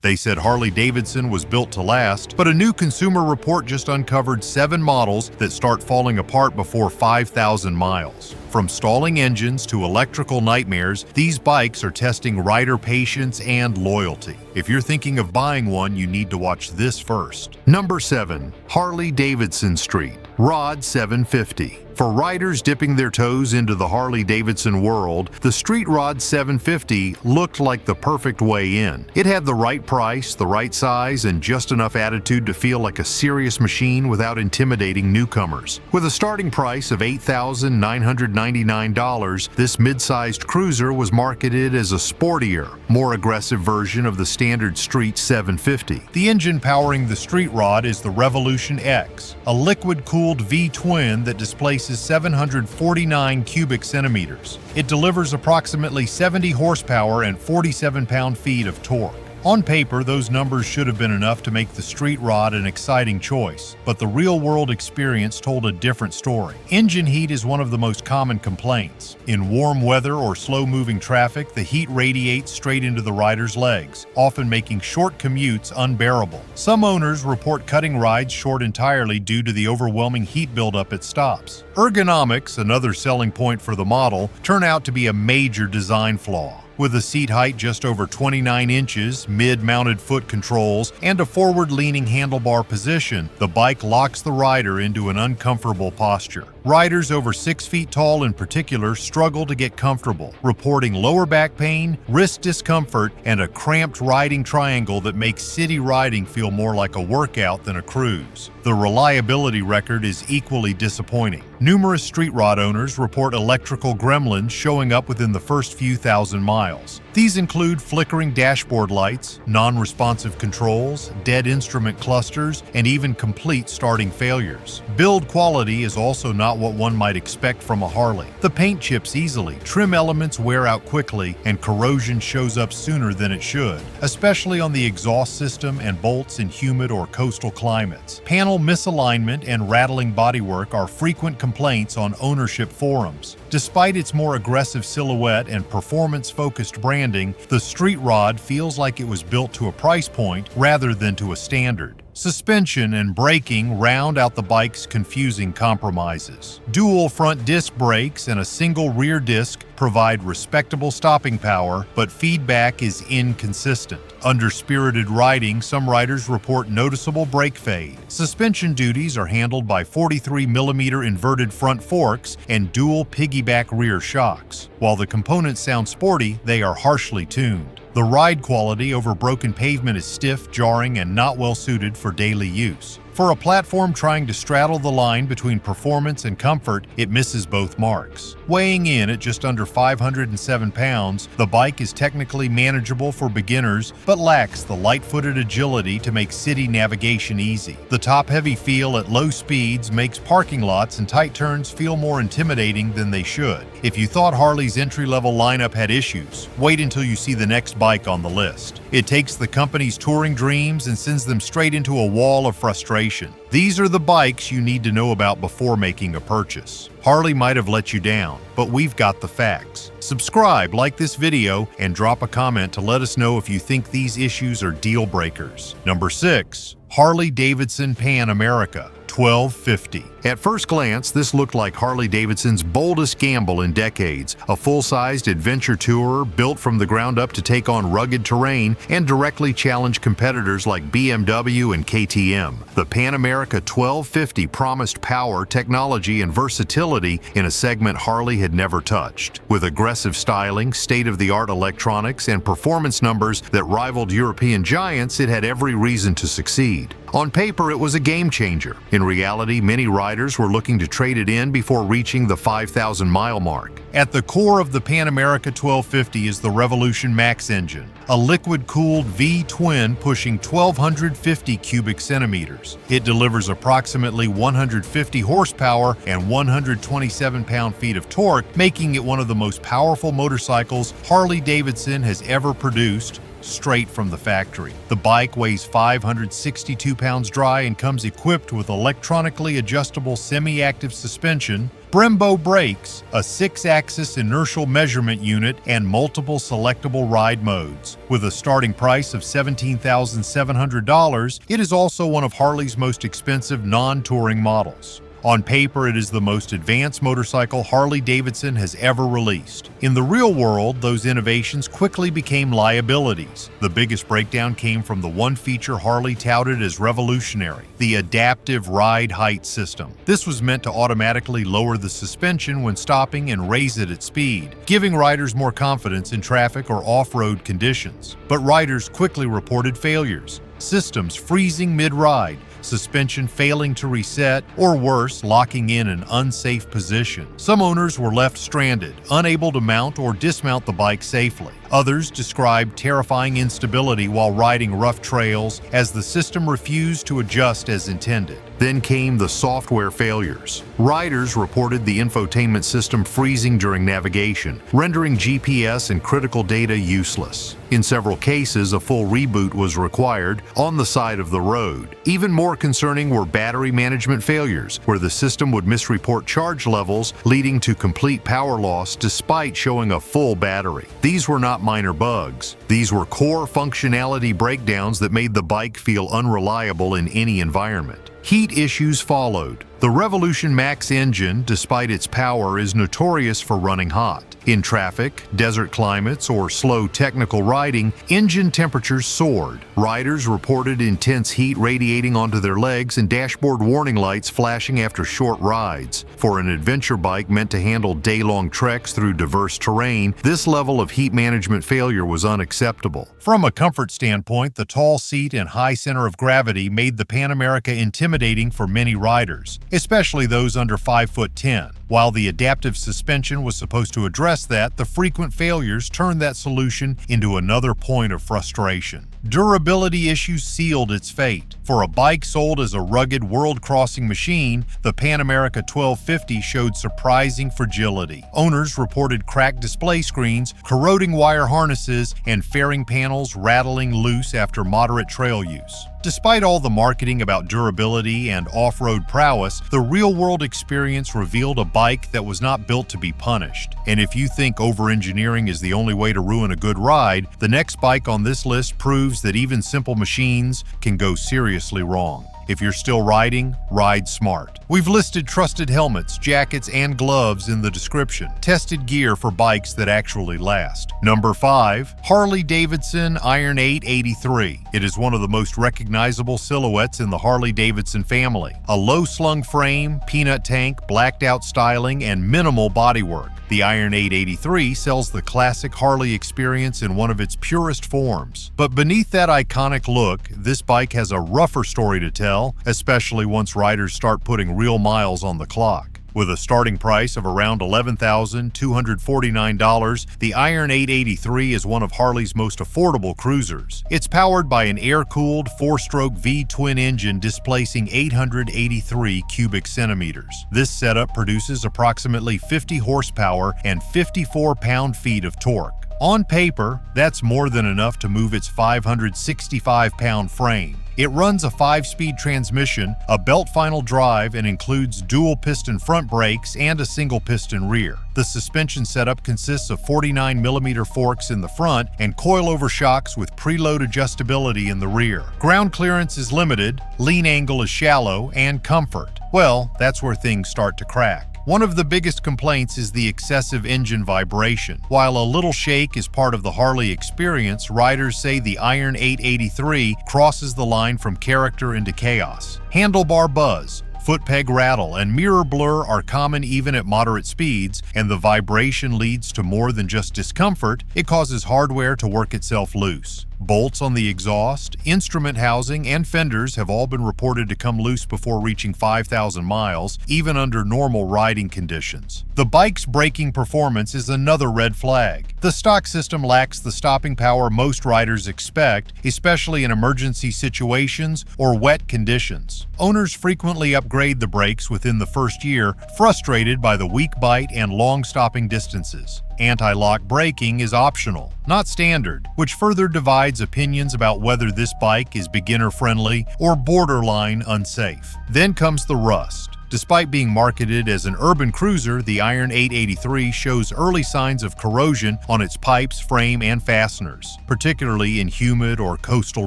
They said Harley-Davidson was built to last, but a new consumer report just uncovered 7 models that start falling apart before 5,000 miles. From stalling engines to electrical nightmares, these bikes are testing rider patience and loyalty. If you're thinking of buying one, you need to watch this first. Number 7. Harley-Davidson Street Rod 750. For riders dipping their toes into the Harley-Davidson world, the Street Rod 750 looked like the perfect way in. It had the right price, the right size, and just enough attitude to feel like a serious machine without intimidating newcomers. With a starting price of $8,999, this mid-sized cruiser was marketed as a sportier, more aggressive version of the standard Street 750. The engine powering the Street Rod is the Revolution X, a liquid-cooled V-twin that displaces 749 cubic centimeters. It delivers approximately 70 horsepower and 47 pound-feet of torque. On paper, those numbers should have been enough to make the Street Rod an exciting choice, but the real-world experience told a different story. Engine heat is one of the most common complaints. In warm weather or slow-moving traffic, the heat radiates straight into the rider's legs, often making short commutes unbearable. Some owners report cutting rides short entirely due to the overwhelming heat buildup at stops. Ergonomics, another selling point for the model, turn out to be a major design flaw. With a seat height just over 29 inches, mid-mounted foot controls, and a forward-leaning handlebar position, the bike locks the rider into an uncomfortable posture. Riders over 6 feet tall in particular struggle to get comfortable, reporting lower back pain, wrist discomfort, and a cramped riding triangle that makes city riding feel more like a workout than a cruise. The reliability record is equally disappointing. Numerous Street Rod owners report electrical gremlins showing up within the first few thousand miles. These include flickering dashboard lights, non-responsive controls, dead instrument clusters, and even complete starting failures. Build quality is also not what one might expect from a Harley. The paint chips easily, trim elements wear out quickly, and corrosion shows up sooner than it should, especially on the exhaust system and bolts in humid or coastal climates. Panel misalignment and rattling bodywork are frequent complaints on ownership forums. Despite its more aggressive silhouette and performance-focused branding, the Street Rod feels like it was built to a price point rather than to a standard. Suspension and braking round out the bike's confusing compromises. Dual front disc brakes and a single rear disc provide respectable stopping power, but feedback is inconsistent. Under spirited riding, some riders report noticeable brake fade. Suspension duties are handled by 43mm inverted front forks and dual piggyback rear shocks. While the components sound sporty, they are harshly tuned. The ride quality over broken pavement is stiff, jarring, and not well suited for daily use. For a platform trying to straddle the line between performance and comfort, it misses both marks. Weighing in at just under 507 pounds, the bike is technically manageable for beginners, but lacks the light-footed agility to make city navigation easy. The top-heavy feel at low speeds makes parking lots and tight turns feel more intimidating than they should. If you thought Harley's entry-level lineup had issues, wait until you see the next bike on the list. It takes the company's touring dreams and sends them straight into a wall of frustration. These are the bikes you need to know about before making a purchase. Harley might have let you down, but we've got the facts. Subscribe, like this video, and drop a comment to let us know if you think these issues are deal breakers. Number 6. Harley-Davidson Pan America 1250. At first glance, this looked like Harley-Davidson's boldest gamble in decades, a full-sized adventure tourer built from the ground up to take on rugged terrain and directly challenge competitors like BMW and KTM. The Pan America 1250 promised power, technology, and versatility in a segment Harley had never touched. With aggressive styling, state-of-the-art electronics, and performance numbers that rivaled European giants, it had every reason to succeed. On paper, it was a game-changer. In reality, many riders were looking to trade it in before reaching the 5,000-mile mark. At the core of the Pan America 1250 is the Revolution Max engine, a liquid-cooled V-twin pushing 1,250 cubic centimeters. It delivers approximately 150 horsepower and 127 pound-feet of torque, making it one of the most powerful motorcycles Harley-Davidson has ever produced, straight from the factory. The bike weighs 562 pounds dry and comes equipped with electronically adjustable semi-active suspension, Brembo brakes, a 6-axis inertial measurement unit, and multiple selectable ride modes. With a starting price of $17,700, it is also one of Harley's most expensive non-touring models. On paper, it is the most advanced motorcycle Harley-Davidson has ever released. In the real world, those innovations quickly became liabilities. The biggest breakdown came from the one feature Harley touted as revolutionary, the adaptive ride height system. This was meant to automatically lower the suspension when stopping and raise it at speed, giving riders more confidence in traffic or off-road conditions. But riders quickly reported failures. Systems freezing mid-ride, suspension failing to reset, or worse, locking in an unsafe position. Some owners were left stranded, unable to mount or dismount the bike safely. Others described terrifying instability while riding rough trails as the system refused to adjust as intended. Then came the software failures. Riders reported the infotainment system freezing during navigation, rendering GPS and critical data useless. In several cases, a full reboot was required on the side of the road. Even more concerning were battery management failures, where the system would misreport charge levels, leading to complete power loss despite showing a full battery. These were not minor bugs. These were core functionality breakdowns that made the bike feel unreliable in any environment. Heat issues followed. The Revolution Max engine, despite its power, is notorious for running hot. In traffic, desert climates, or slow technical riding, engine temperatures soared. Riders reported intense heat radiating onto their legs and dashboard warning lights flashing after short rides. For an adventure bike meant to handle day-long treks through diverse terrain, this level of heat management failure was unacceptable. From a comfort standpoint, the tall seat and high center of gravity made the Pan America intimidating for many riders, especially those under 5'10". While the adaptive suspension was supposed to address that, the frequent failures turned that solution into another point of frustration. Durability issues sealed its fate. For a bike sold as a rugged world-crossing machine, the Pan America 1250 showed surprising fragility. Owners reported cracked display screens, corroding wire harnesses, and fairing panels rattling loose after moderate trail use. Despite all the marketing about durability and off-road prowess, the real-world experience revealed a bike that was not built to be punished. And if you think over-engineering is the only way to ruin a good ride, the next bike on this list proves that even simple machines can go seriously wrong. If you're still riding, ride smart. We've listed trusted helmets, jackets, and gloves in the description. Tested gear for bikes that actually last. Number 5. Harley-Davidson Iron 883. It is one of the most recognizable silhouettes in the Harley-Davidson family. A low-slung frame, peanut tank, blacked-out styling, and minimal bodywork. The Iron 883 sells the classic Harley experience in one of its purest forms. But beneath that iconic look, this bike has a rougher story to tell, especially once riders start putting real miles on the clock. With a starting price of around $11,249, the Iron 883 is one of Harley's most affordable cruisers. It's powered by an air-cooled 4-stroke V-twin engine displacing 883 cubic centimeters. This setup produces approximately 50 horsepower and 54 pound-feet of torque. On paper, that's more than enough to move its 565-pound frame. It runs a 5-speed transmission, a belt-final drive, and includes dual-piston front brakes and a single-piston rear. The suspension setup consists of 49mm forks in the front and coilover shocks with preload adjustability in the rear. Ground clearance is limited, lean angle is shallow, and comfort. Well, that's where things start to crack. One of the biggest complaints is the excessive engine vibration. While a little shake is part of the Harley experience, riders say the Iron 883 crosses the line from character into chaos. Handlebar buzz, foot peg rattle, and mirror blur are common even at moderate speeds, and the vibration leads to more than just discomfort, it causes hardware to work itself loose. Bolts on the exhaust, instrument housing, and fenders have all been reported to come loose before reaching 5,000 miles, even under normal riding conditions. The bike's braking performance is another red flag. The stock system lacks the stopping power most riders expect, especially in emergency situations or wet conditions. Owners frequently upgrade the brakes within the first year, frustrated by the weak bite and long stopping distances. Anti-lock braking is optional, not standard, which further divides opinions about whether this bike is beginner-friendly or borderline unsafe. Then comes the rust. Despite being marketed as an urban cruiser, the Iron 883 shows early signs of corrosion on its pipes, frame, and fasteners, particularly in humid or coastal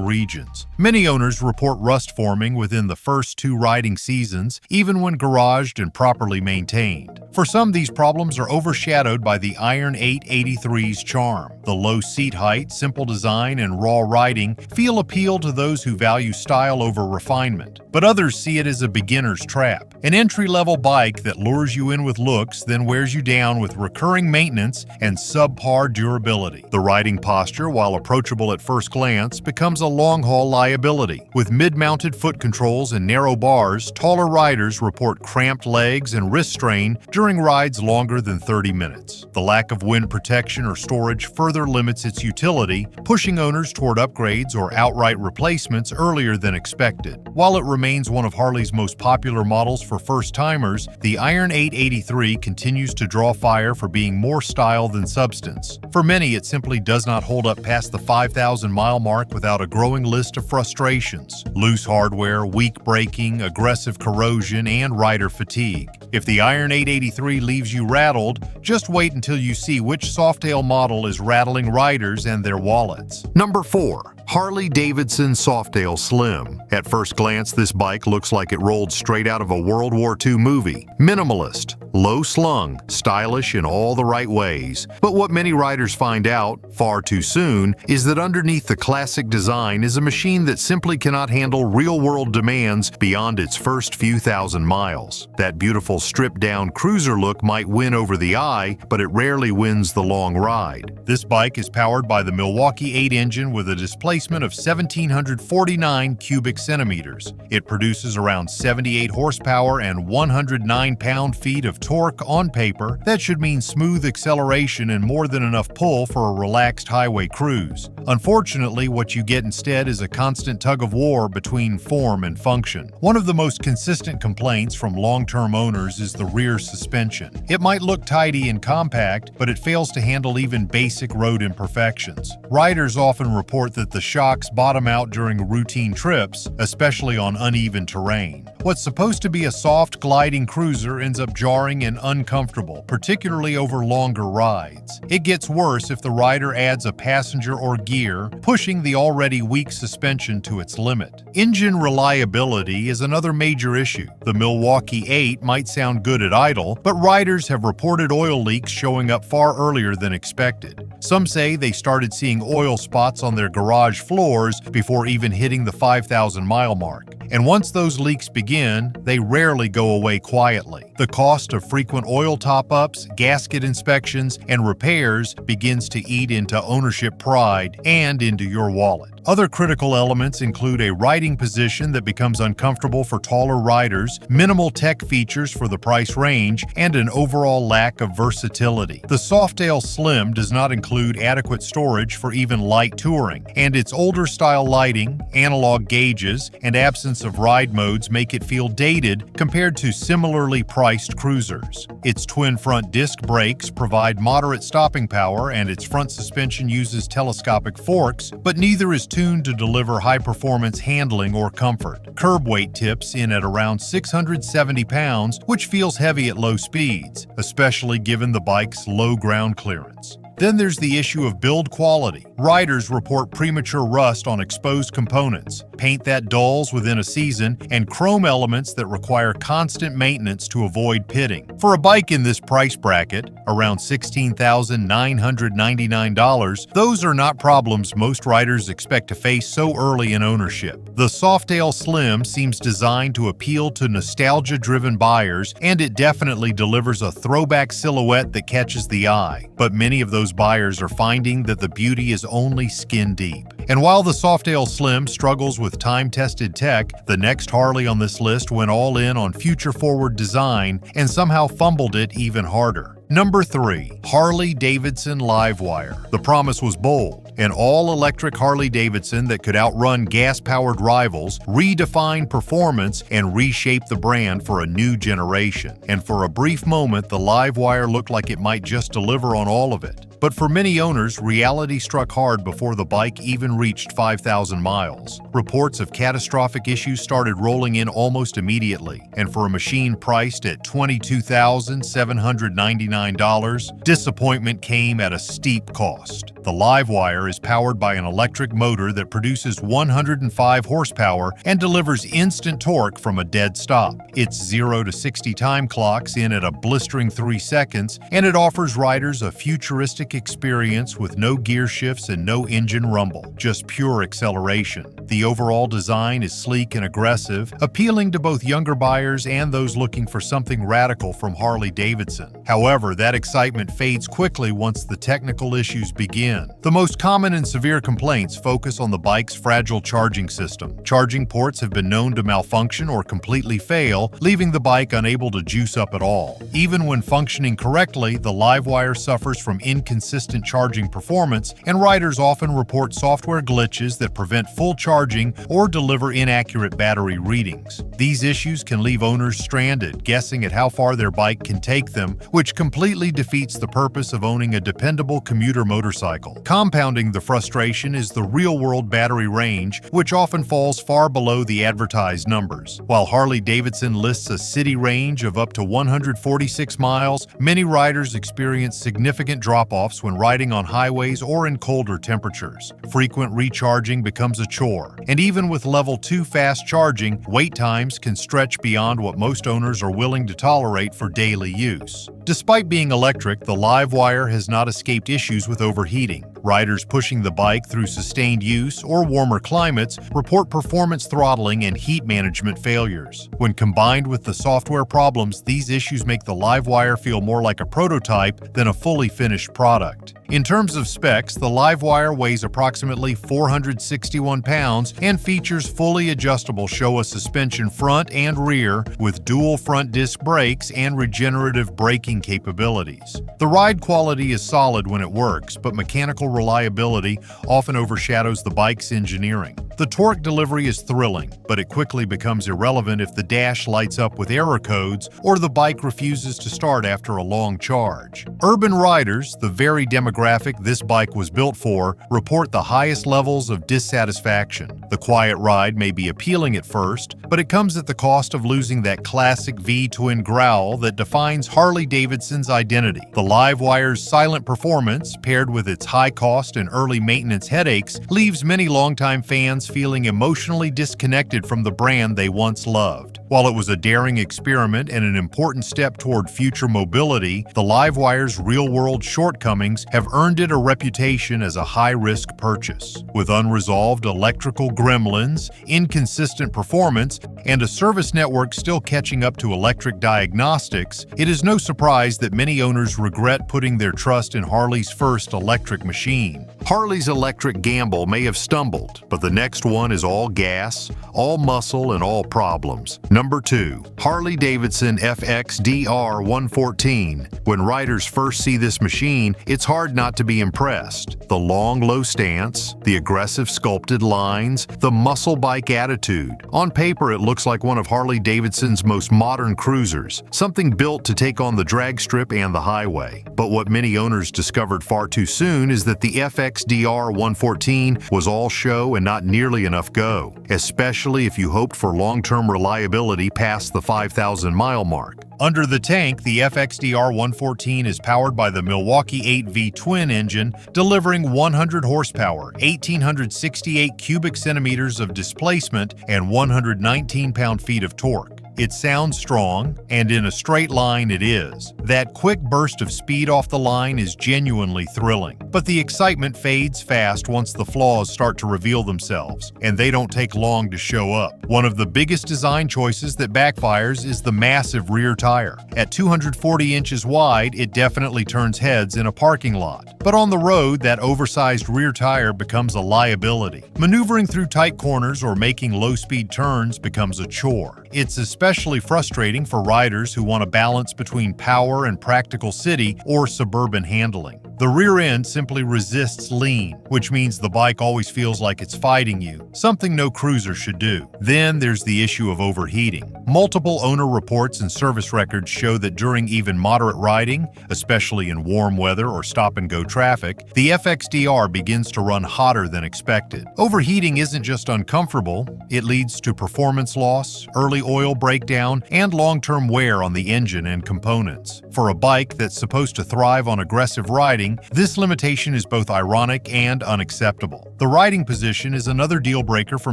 regions. Many owners report rust forming within the first 2 riding seasons, even when garaged and properly maintained. For some, these problems are overshadowed by the Iron 883's charm. The low seat height, simple design, and raw riding feel appeal to those who value style over refinement, but others see it as a beginner's trap. An entry-level bike that lures you in with looks, then wears you down with recurring maintenance and subpar durability. The riding posture, while approachable at first glance, becomes a long-haul liability. With mid-mounted foot controls and narrow bars, taller riders report cramped legs and wrist strain during rides longer than 30 minutes. The lack of wind protection or storage further limits its utility, pushing owners toward upgrades or outright replacements earlier than expected. While it remains one of Harley's most popular models for first-timers, the Iron 883 continues to draw fire for being more style than substance. For many, it simply does not hold up past the 5,000-mile mark without a growing list of frustrations: loose hardware, weak braking, aggressive corrosion, and rider fatigue. If the Iron 883 leaves you rattled, just wait until you see which Softail model is rattling riders and their wallets. Number 4. Harley-Davidson Softail Slim. At first glance, this bike looks like it rolled straight out of a World War II movie. Minimalist, low-slung, stylish in all the right ways. But what many riders find out, far too soon, is that underneath the classic design is a machine that simply cannot handle real-world demands beyond its first few thousand miles. That beautiful stripped-down cruiser look might win over the eye, but it rarely wins the long ride. This bike is powered by the Milwaukee 8 engine with a displacement of 1,749 cubic centimeters. It produces around 78 horsepower and 109 pound-feet of torque on paper. That should mean smooth acceleration and more than enough pull for a relaxed highway cruise. Unfortunately, what you get instead is a constant tug-of-war between form and function. One of the most consistent complaints from long-term owners is the rear suspension. It might look tidy and compact, but it fails to handle even basic road imperfections. Riders often report that the shocks bottom out during routine trips, especially on uneven terrain. What's supposed to be a soft, gliding cruiser ends up jarring and uncomfortable, particularly over longer rides. It gets worse if the rider adds a passenger or gear, pushing the already weak suspension to its limit. Engine reliability is another major issue. The Milwaukee 8 might sound good at idle, but riders have reported oil leaks showing up far earlier than expected. Some say they started seeing oil spots on their garage floors before even hitting the 5,000-mile mark. And once those leaks begin, they rarely go away quietly. The cost of frequent oil top-ups, gasket inspections, and repairs begins to eat into ownership pride and into your wallet. Other critical elements include a riding position that becomes uncomfortable for taller riders, minimal tech features for the price range, and an overall lack of versatility. The Softail Slim does not include adequate storage for even light touring, and its older-style lighting, analog gauges, and absence of ride modes make it feel dated compared to similarly priced cruisers. Its twin front disc brakes provide moderate stopping power, and its front suspension uses telescopic forks, but neither is tuned to deliver high-performance handling or comfort. Curb weight tips in at around 670 pounds, which feels heavy at low speeds, especially given the bike's low ground clearance. Then there's the issue of build quality. Riders report premature rust on exposed components, paint that dulls within a season, and chrome elements that require constant maintenance to avoid pitting. For a bike in this price bracket, around $16,999, those are not problems most riders expect to face so early in ownership. The Softail Slim seems designed to appeal to nostalgia-driven buyers, and it definitely delivers a throwback silhouette that catches the eye. But many of those buyers are finding that the beauty is only skin deep. And while the Softail Slim struggles with time-tested tech, the next Harley on this list went all in on future-forward design and somehow fumbled it even harder. Number 3. Harley-Davidson LiveWire. The promise was bold. An all-electric Harley-Davidson that could outrun gas-powered rivals, redefine performance, and reshape the brand for a new generation. And for a brief moment, the LiveWire looked like it might just deliver on all of it. But for many owners, reality struck hard before the bike even reached 5,000 miles. Reports of catastrophic issues started rolling in almost immediately, and for a machine priced at $22,799, disappointment came at a steep cost. The LiveWire is powered by an electric motor that produces 105 horsepower and delivers instant torque from a dead stop. Its 0 to 60 time clocks in at a blistering 3 seconds, and it offers riders a futuristic experience with no gear shifts and no engine rumble, just pure acceleration. The overall design is sleek and aggressive, appealing to both younger buyers and those looking for something radical from Harley-Davidson. However, that excitement fades quickly once the technical issues begin. The most common and severe complaints focus on the bike's fragile charging system. Charging ports have been known to malfunction or completely fail, leaving the bike unable to juice up at all. Even when functioning correctly, the LiveWire suffers from inconsistent charging performance, and riders often report software glitches that prevent full charging or deliver inaccurate battery readings. These issues can leave owners stranded, guessing at how far their bike can take them, which completely defeats the purpose of owning a dependable commuter motorcycle. Compounding the frustration is the real-world battery range, which often falls far below the advertised numbers. While Harley-Davidson lists a city range of up to 146 miles, many riders experience significant drop-offs when riding on highways or in colder temperatures. Frequent recharging becomes a chore, and even with level 2 fast charging, wait times can stretch beyond what most owners are willing to tolerate for daily use. Despite being electric, the LiveWire has not escaped issues with overheating. Riders pushing the bike through sustained use or warmer climates report performance throttling and heat management failures. When combined with the software problems, these issues make the LiveWire feel more like a prototype than a fully finished product. In terms of specs, the LiveWire weighs approximately 461 pounds and features fully adjustable Showa suspension front and rear with dual front disc brakes and regenerative braking capabilities. The ride quality is solid when it works, but mechanical reliability often overshadows the bike's engineering. The torque delivery is thrilling, but it quickly becomes irrelevant if the dash lights up with error codes or the bike refuses to start after a long charge. Urban riders, the very demographic this bike was built for, report the highest levels of dissatisfaction. The quiet ride may be appealing at first, but it comes at the cost of losing that classic V-twin growl that defines Harley-Davidson's identity. The LiveWire's silent performance, paired with its high cost and early maintenance headaches, leaves many longtime fans feeling emotionally disconnected from the brand they once loved. While it was a daring experiment and an important step toward future mobility, the LiveWire's real-world shortcomings have earned it a reputation as a high-risk purchase. With unresolved electrical gremlins, inconsistent performance, and a service network still catching up to electric diagnostics, it is no surprise that many owners regret putting their trust in Harley's first electric machine. Harley's electric gamble may have stumbled, but the next one is all gas, all muscle, and all problems. Number 2. Harley-Davidson FXDR 114. When riders first see this machine, it's hard not to be impressed. The long, low stance, the aggressive sculpted lines, the muscle bike attitude. On paper, it looks like one of Harley-Davidson's most modern cruisers, something built to take on the drag strip and the highway. But what many owners discovered far too soon is that the FXDR 114 was all show and not nearly enough go, especially if you hoped for long-term reliability past the 5,000-mile mark. Under the tank, the FXDR 114 is powered by the Milwaukee 8V twin engine, delivering 100 horsepower, 1,868 cubic centimeters of displacement, and 119 pound-feet of torque. It sounds strong, and in a straight line it is. That quick burst of speed off the line is genuinely thrilling. But the excitement fades fast once the flaws start to reveal themselves, and they don't take long to show up. One of the biggest design choices that backfires is the massive rear tire. At 240 inches wide, it definitely turns heads in a parking lot. But on the road, that oversized rear tire becomes a liability. Maneuvering through tight corners or making low-speed turns becomes a chore. It's especially frustrating for riders who want a balance between power and practical city or suburban handling. The rear end simply resists lean, which means the bike always feels like it's fighting you, something no cruiser should do. Then there's the issue of overheating. Multiple owner reports and service records show that during even moderate riding, especially in warm weather or stop-and-go traffic, the FXDR begins to run hotter than expected. Overheating isn't just uncomfortable, it leads to performance loss, early oil breakdown, and long-term wear on the engine and components. For a bike that's supposed to thrive on aggressive riding, this limitation is both ironic and unacceptable. The riding position is another deal breaker for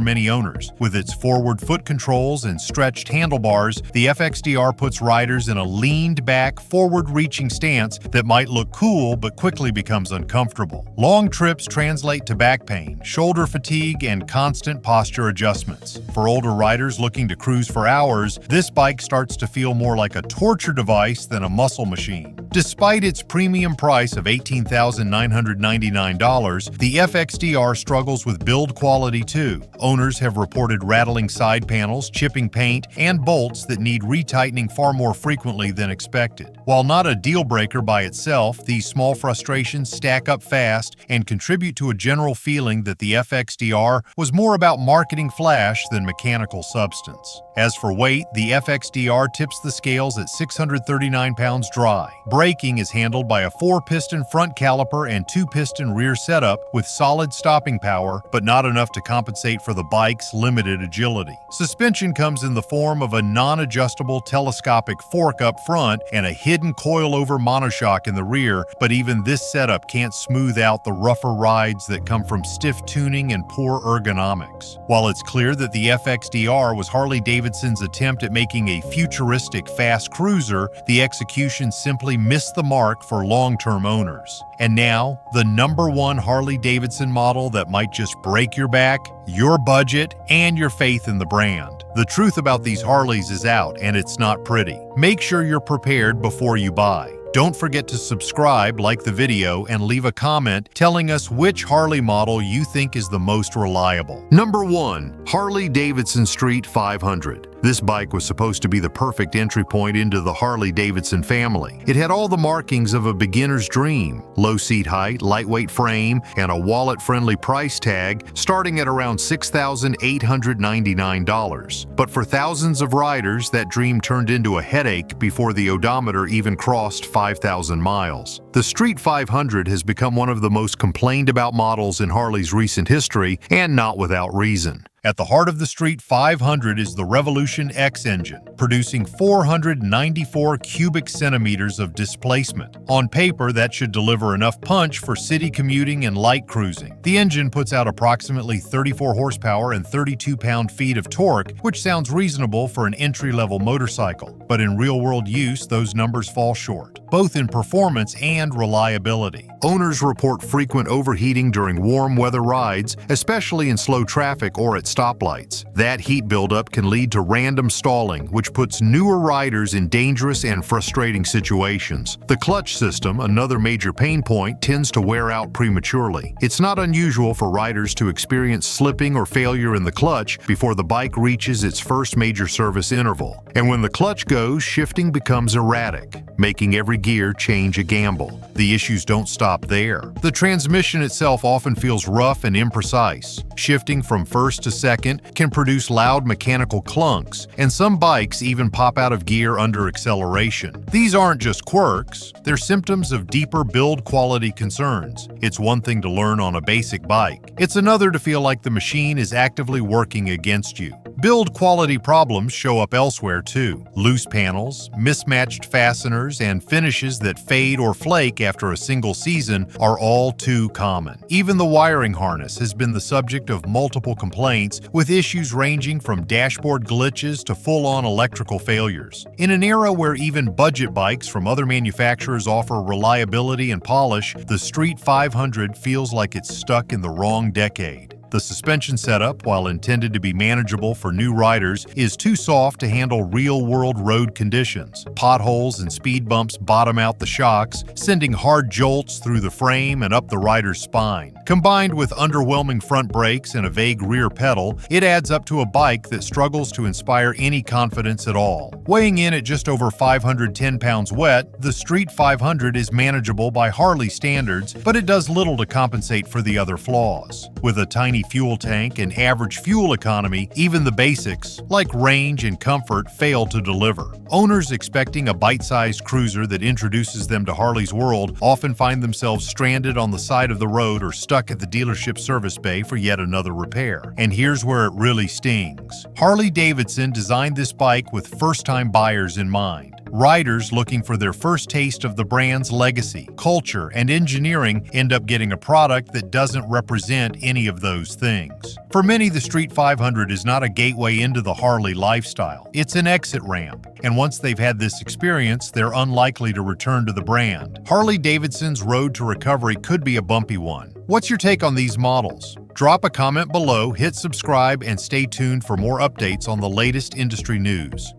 many owners. With its forward foot controls and stretched handlebars, the FXDR puts riders in a leaned-back, forward-reaching stance that might look cool but quickly becomes uncomfortable. Long trips translate to back pain, shoulder fatigue, and constant posture adjustments. For older riders looking to cruise for hours, this bike starts to feel more like a torture device than a muscle machine. Despite its premium price of $18,999, the FXDR struggles with build quality too. Owners have reported rattling side panels, chipping paint, and bolts that need retightening far more frequently than expected. While not a deal breaker by itself, these small frustrations stack up fast and contribute to a general feeling that the FXDR was more about marketing flash than mechanical substance. As for weight, the FXDR tips the scales at 639 pounds dry. Braking is handled by a 4-piston front caliper and 2-piston rear setup with solid stopping power, but not enough to compensate for the bike's limited agility. Suspension comes in the form of a non-adjustable telescopic fork up front and a hidden coilover monoshock in the rear, but even this setup can't smooth out the rougher rides that come from stiff tuning and poor ergonomics. While it's clear that the FXDR was Harley-Davidson's attempt at making a futuristic fast cruiser, the execution simply missed the mark for long-term owners. And now, the #1 Harley-Davidson model that might just break your back, your budget, and your faith in the brand. The truth about these Harleys is out, and it's not pretty. Make sure you're prepared before you buy. Don't forget to subscribe, like the video, and leave a comment telling us which Harley model you think is the most reliable. Number 1. Harley-Davidson Street 500. This bike was supposed to be the perfect entry point into the Harley-Davidson family. It had all the markings of a beginner's dream: low seat height, lightweight frame, and a wallet-friendly price tag starting at around $6,899. But for thousands of riders, that dream turned into a headache before the odometer even crossed 5,000 miles. The Street 500 has become one of the most complained about models in Harley's recent history, and not without reason. At the heart of the Street 500 is the Revolution X engine, producing 494 cubic centimeters of displacement. On paper, that should deliver enough punch for city commuting and light cruising. The engine puts out approximately 34 horsepower and 32 pound-feet of torque, which sounds reasonable for an entry-level motorcycle. But in real-world use, those numbers fall short, both in performance and reliability. Owners report frequent overheating during warm weather rides, especially in slow traffic or at stoplights. That heat buildup can lead to random stalling, which puts newer riders in dangerous and frustrating situations. The clutch system, another major pain point, tends to wear out prematurely. It's not unusual for riders to experience slipping or failure in the clutch before the bike reaches its first major service interval. And when the clutch goes, shifting becomes erratic, making every gear change a gamble. The issues don't stop there. The transmission itself often feels rough and imprecise. Shifting from first to second can produce loud mechanical clunks, and some bikes even pop out of gear under acceleration. These aren't just quirks, they're symptoms of deeper build quality concerns. It's one thing to learn on a basic bike. It's another to feel like the machine is actively working against you. Build quality problems show up elsewhere too. Loose panels, mismatched fasteners, and finishes that fade or flake after a single season are all too common. Even the wiring harness has been the subject of multiple complaints, with issues ranging from dashboard glitches to full-on electrical failures. In an era where even budget bikes from other manufacturers offer reliability and polish, the Street 500 feels like it's stuck in the wrong decade. The suspension setup, while intended to be manageable for new riders, is too soft to handle real-world road conditions. Potholes and speed bumps bottom out the shocks, sending hard jolts through the frame and up the rider's spine. Combined with underwhelming front brakes and a vague rear pedal, it adds up to a bike that struggles to inspire any confidence at all. Weighing in at just over 510 pounds wet, the Street 500 is manageable by Harley standards, but it does little to compensate for the other flaws. With a tiny fuel tank and average fuel economy, even the basics, like range and comfort, fail to deliver. Owners expecting a bite-sized cruiser that introduces them to Harley's world often find themselves stranded on the side of the road or stuck at the dealership service bay for yet another repair. And here's where it really stings. Harley-Davidson designed this bike with first-time buyers in mind. Riders looking for their first taste of the brand's legacy, culture, and engineering end up getting a product that doesn't represent any of those things. For many, the Street 500 is not a gateway into the Harley lifestyle. It's an exit ramp, and once they've had this experience, they're unlikely to return to the brand. Harley-Davidson's road to recovery could be a bumpy one. What's your take on these models? Drop a comment below, hit subscribe, and stay tuned for more updates on the latest industry news.